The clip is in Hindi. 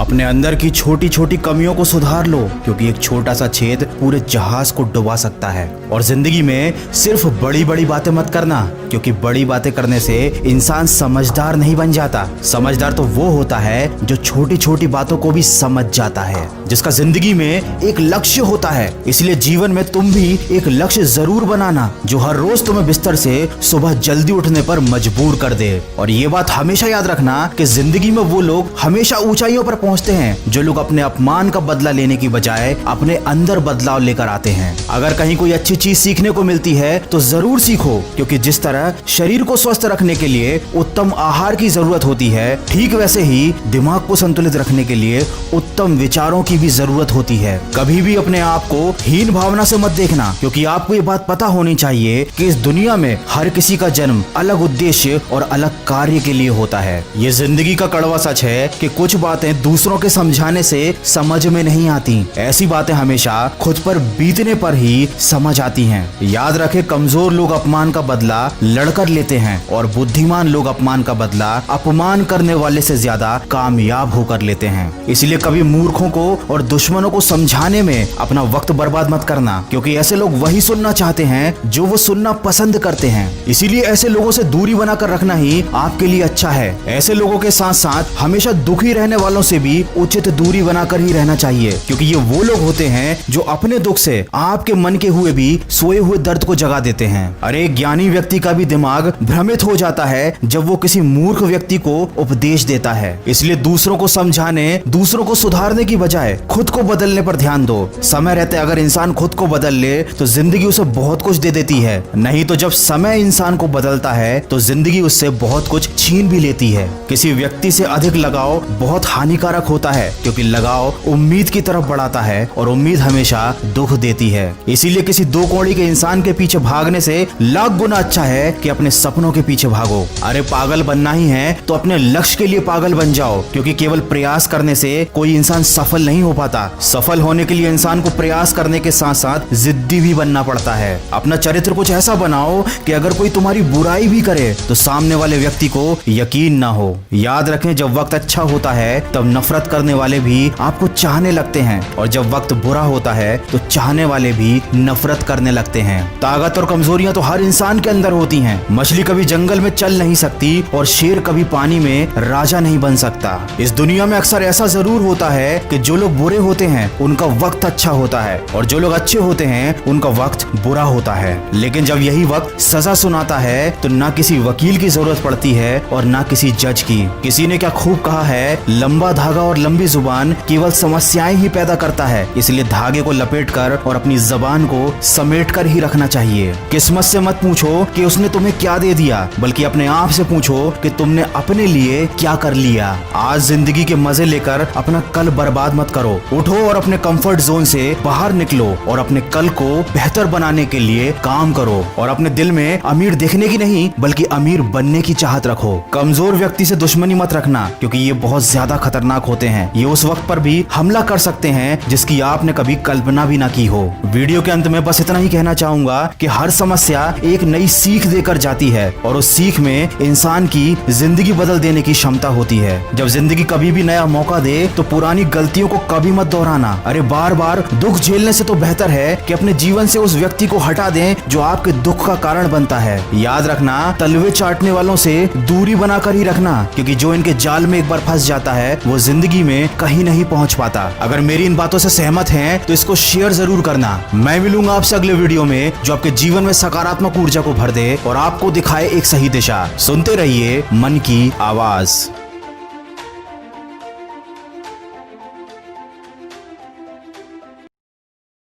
अपने अंदर की छोटी छोटी कमियों को सुधार लो, क्योंकि एक छोटा सा छेद पूरे जहाज को डुबा सकता है। और जिंदगी में सिर्फ बड़ी बड़ी बातें मत करना, क्योंकि बड़ी बातें करने से इंसान समझदार नहीं बन जाता। समझदार तो वो होता है जो छोटी छोटी बातों को भी समझ जाता है, जिसका जिंदगी में एक लक्ष्य होता है। इसलिए जीवन में तुम भी एक लक्ष्य जरूर बनाना, जो हर रोज तुम्हें बिस्तर से सुबह जल्दी उठने पर मजबूर कर दे। और ये बात हमेशा याद रखना कि जिंदगी में वो लोग हमेशा ऊंचाइयों पर पहुंचते हैं जो लोग अपने अपमान का बदला लेने की बजाय अपने अंदर बदलाव लेकर आते हैं। अगर कहीं कोई अच्छी चीज सीखने को मिलती है तो जरूर सीखो, क्योंकि जिस तरह शरीर को स्वस्थ रखने के लिए उत्तम आहार की जरूरत होती है, ठीक वैसे ही दिमाग को संतुलित रखने के लिए उत्तम विचारों की भी जरूरत होती है। कभी भी अपने आप को हीन भावना से मत देखना, क्योंकि आपको ये बात पता होनी चाहिए कि इस दुनिया में हर किसी का जन्म अलग उद्देश्य और अलग कार्य के लिए होता है। ये जिंदगी का कड़वा सच है कि कुछ बातें दूसरों के समझाने से समझ में नहीं आती। ऐसी बातें हमेशा खुद पर बीतने पर ही समझ आती हैं। याद रखें, कमजोर लोग अपमान का बदला लड़कर लेते हैं और बुद्धिमान लोग अपमान का बदला अपमान करने वाले से ज्यादा कामयाब होकर लेते हैं। इसलिए कभी मूर्खों को और दुश्मनों को समझाने में अपना वक्त बर्बाद मत करना, क्योंकि ऐसे लोग वही सुनना चाहते हैं जो वो सुनना पसंद करते हैं। इसीलिए ऐसे लोगों से दूरी बनाकर रखना ही आपके लिए अच्छा है। ऐसे लोगों के साथ साथ हमेशा दुखी रहने वालों से भी उचित दूरी बनाकर ही रहना चाहिए, क्योंकि ये वो लोग होते हैं जो अपने दुख से आपके मन के हुए भी सोए हुए दर्द को जगा देते हैं। अरे ज्ञानी व्यक्ति का भी दिमाग भ्रमित हो जाता है जब वो किसी मूर्ख व्यक्ति को उपदेश देता है। इसलिए दूसरों को समझाने, दूसरों को सुधारने की बजाय खुद को बदलने पर ध्यान दो। समय रहते अगर इंसान खुद को बदल ले तो जिंदगी उसे बहुत कुछ दे देती है, नहीं तो जब समय इंसान को बदलता है तो जिंदगी उससे बहुत कुछ छीन भी लेती है। किसी व्यक्ति से अधिक लगाव बहुत हानिकारक होता है, क्योंकि लगाव उम्मीद की तरफ बढ़ाता है और उम्मीद हमेशा दुख देती है। इसीलिए किसी दो कौड़ी के इंसान के पीछे भागने से लाख गुना अच्छा है कि अपने सपनों के पीछे भागो। अरे पागल बनना ही है तो अपने लक्ष्य के लिए पागल बन जाओ, क्योंकि केवल प्रयास करने से कोई इंसान सफल नहीं हो पाता। सफल होने के लिए इंसान को प्रयास करने के साथ साथ जिद्दी भी बनना पड़ता है। अपना चरित्र कुछ ऐसा बनाओ कि अगर कोई तुम्हारी बुराई भी करे तो सामने वाले व्यक्ति को यकीन ना हो। याद रखें, जब वक्त अच्छा होता है तब नफरत करने वाले भी आपको चाहने लगते हैं, और जब वक्त बुरा होता है तो चाहने वाले भी नफरत करने लगते हैं। ताकत और कमजोरियां तो हर इंसान के अंदर होती हैं। मछली कभी जंगल में चल नहीं सकती और शेर कभी पानी में राजा नहीं बन सकता। इस दुनिया में अक्सर ऐसा जरूर होता है कि जो लोग बुरे होते हैं उनका वक्त अच्छा होता है, और जो लोग अच्छे होते हैं उनका वक्त बुरा होता है। लेकिन जब यही वक्त सजा सुनाता है तो ना किसी वकील की जरूरत पड़ती है और ना किसी जज की। किसी ने क्या खूब कहा है, लंबा धागा और लंबी जुबान केवल समस्याएं ही पैदा करता है। इसलिए धागे को लपेटकर और अपनी जबान को समेटकर ही रखना चाहिए। किस्मत से मत पूछो कि उसने तुम्हें क्या दे दिया, बल्कि अपने आप से पूछो कि तुमने अपने लिए क्या कर लिया। आज जिंदगी के मजे लेकर अपना कल बर्बाद मत करो। उठो और अपने कंफर्ट जोन से बाहर निकलो और अपने कल को बेहतर बनाने के लिए काम करो। और अपने दिल में अमीर दिखने की नहीं बल्कि अमीर बनने की चाहत रखो। कमजोर व्यक्ति से दुश्मनी मत रखना, क्योंकि ये बहुत ज्यादा खतरनाक होते हैं। ये उस वक्त पर भी हमला कर सकते हैं जिसकी आपने कभी कल्पना भी ना की हो। वीडियो के अंत में बस इतना ही कहना चाहूंगा कि हर समस्या एक नई सीख देकर जाती है, और उस सीख में इंसान की जिंदगी बदल देने की क्षमता होती है। जब जिंदगी कभी भी नया मौका दे तो पुरानी गलतियों को कभी मत दोहराना। अरे बार बार दुख झेलने से तो बेहतर है कि अपने जीवन से उस व्यक्ति को हटा दें जो आपके दुख का कारण बनता है। याद रखना, तलवे चाटने वालों से दूरी बनाकर ही रखना, क्योंकि जो इनके जाल में एक बार फंस जाता है वो जिंदगी में कहीं नहीं पहुंच पाता। अगर मेरी इन बातों से सहमत हैं तो इसको शेयर जरूर करना। मैं मिलूंगा आपसे अगले वीडियो में जो आपके जीवन में सकारात्मक ऊर्जा को भर दे और आपको दिखाए एक सही दिशा। सुनते रहिए मन की आवाज।